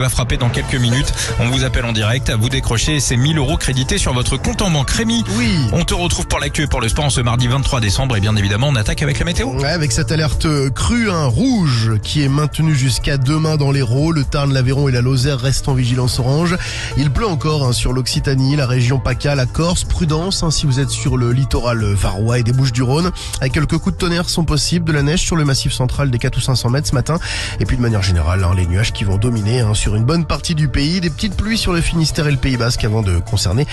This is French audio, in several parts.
Va frapper dans quelques minutes. On vous appelle en direct. Vous décrochez ces 1000 € crédités sur votre compte en banque. Rémi, Oui. on te retrouve pour l'actu et pour le sport en ce mardi 23 décembre. Et bien évidemment, on attaque avec la météo. Ouais, avec cette alerte crue, rouge, qui est maintenue jusqu'à demain dans l'Hérault. Le Tarn, l'Aveyron et la Lozère restent en vigilance orange. Il pleut encore sur l'Occitanie, la région PACA, la Corse. Prudence si vous êtes sur le littoral varois et des Bouches-du-Rhône. Avec quelques coups de tonnerre sont possibles, de la neige sur le massif central des 400 ou 500 mètres ce matin. Et puis de manière générale, les nuages qui vont dominer sur une bonne partie du pays. Des petites pluies sur le Finistère et le Pays Basque avant de concerner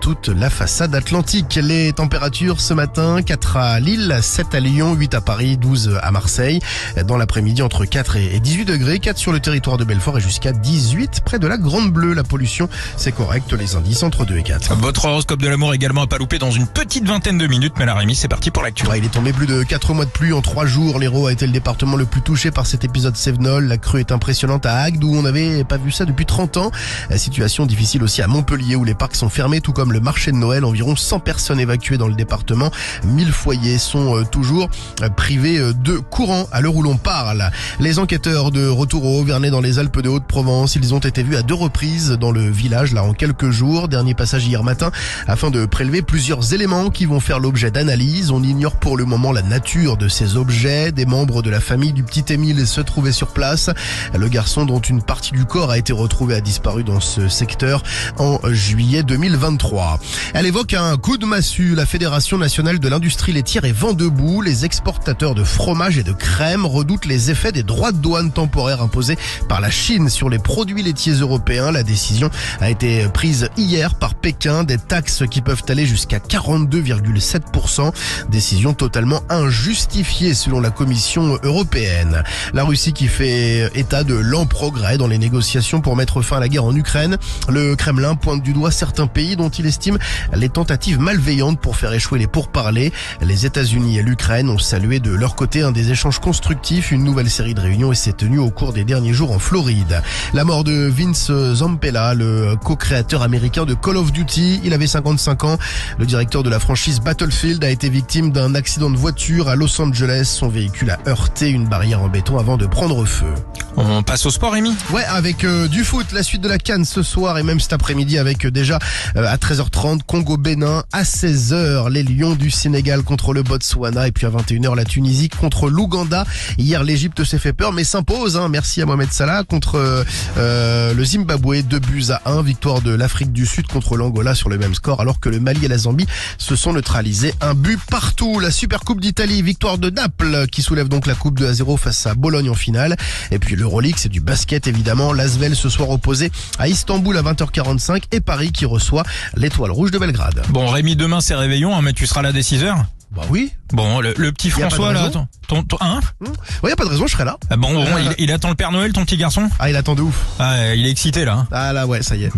toute la façade atlantique. Les températures ce matin, 4 à Lille, 7 à Lyon, 8 à Paris, 12 à Marseille. Dans l'après-midi, entre 4 et 18 degrés, 4 sur le territoire de Belfort et jusqu'à 18 près de la Grande Bleue. La pollution, c'est correct, les indices entre 2 et 4. Votre horoscope de l'amour également à pas louper dans une petite vingtaine de minutes. Mais là, Rémi, c'est parti pour l'actu. Ouais, il est tombé plus de 4 mois de pluie en 3 jours. L'Hérault a été le département le plus touché par cet épisode Cévenol. La crue est impressionnante à Agde où on n'avait pas vu ça depuis 30 ans. La situation difficile aussi à Montpellier où les parcs sont fermés, tout comme le marché de Noël. Environ 100 personnes évacuées dans le département. 1000 foyers sont toujours privés de courant à l'heure où l'on parle. Les enquêteurs de retour au Auvernais dans les Alpes de Haute-Provence, ils ont été vus à 2 reprises dans le village en quelques jours. Dernier passage hier matin afin de prélever plusieurs éléments qui vont faire l'objet d'analyse. On ignore pour le moment la nature de ces objets. Des membres de la famille du petit Émile se trouvaient sur place. Le garçon dont une partie du corps a été retrouvée a disparu dans ce secteur en juillet 2023. Elle évoque un coup de massue. La Fédération nationale de l'industrie laitière est vent debout. Les exportateurs de fromage et de crème redoutent les effets des droits de douane temporaires imposés par la Chine sur les produits laitiers européens. La décision a été prise hier par Pékin. Des taxes qui peuvent aller jusqu'à 42,7%. Décision totalement injustifiée selon la Commission européenne. La Russie qui fait état de lents progrès dans les négociations pour mettre fin à la guerre en Ukraine. Le Kremlin pointe du doigt certains pays dont il estime les tentatives malveillantes pour faire échouer les pourparlers. Les États-Unis et l'Ukraine ont salué de leur côté des échanges constructifs. Une nouvelle série de réunions s'est tenue au cours des derniers jours en Floride. La mort de Vince Zampella, le co-créateur américain de Call of Duty. Il avait 55 ans. Le directeur de la franchise Battlefield a été victime d'un accident de voiture à Los Angeles. Son véhicule a heurté une barrière en béton avant de prendre feu. On passe au sport, Rémi. Ouais, avec du foot, la suite de la CAN ce soir et même cet après-midi avec déjà à 13h30 Congo-Bénin, à 16h les Lions du Sénégal contre le Botswana et puis à 21h la Tunisie contre l'Ouganda. Hier l'Égypte s'est fait peur mais s'impose, merci à Mohamed Salah contre le Zimbabwe, 2-1, victoire de l'Afrique du Sud contre l'Angola sur le même score alors que le Mali et la Zambie se sont neutralisés, 1 but partout. La Super Coupe d'Italie, victoire de Naples qui soulève donc la coupe 2-0 face à Bologne en finale. Et puis l'Euroleague, c'est du basket évidemment. L'Asvel ce soir opposé à Istanbul à 20h45 et Paris qui reçoit l'Étoile Rouge de Belgrade. Bon, Rémi, demain c'est réveillon, mais tu seras là dès 6h. Bah oui. Bon, le petit François là, Ouais, y a pas de raison, je serai là. Il attend le Père Noël, ton petit garçon. Il attend de ouf. Il est excité là. Ah là, ouais, ça y est.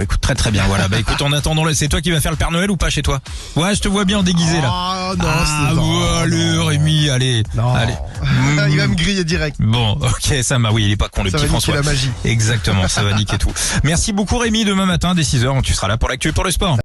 Écoute, très bien, voilà. Écoute, en attendant, c'est toi qui vas faire le Père Noël ou pas chez toi? Ouais, je te vois bien déguisé là. Oh non, allez, Rémi, allez. Non. Allez. Il va me griller direct. Bon, ok, oui, il est pas con, le ça petit va François. La magie. Exactement, ça va niquer tout. Merci beaucoup, Rémi. Demain matin, dès 6h, tu seras là pour l'actu et pour le sport.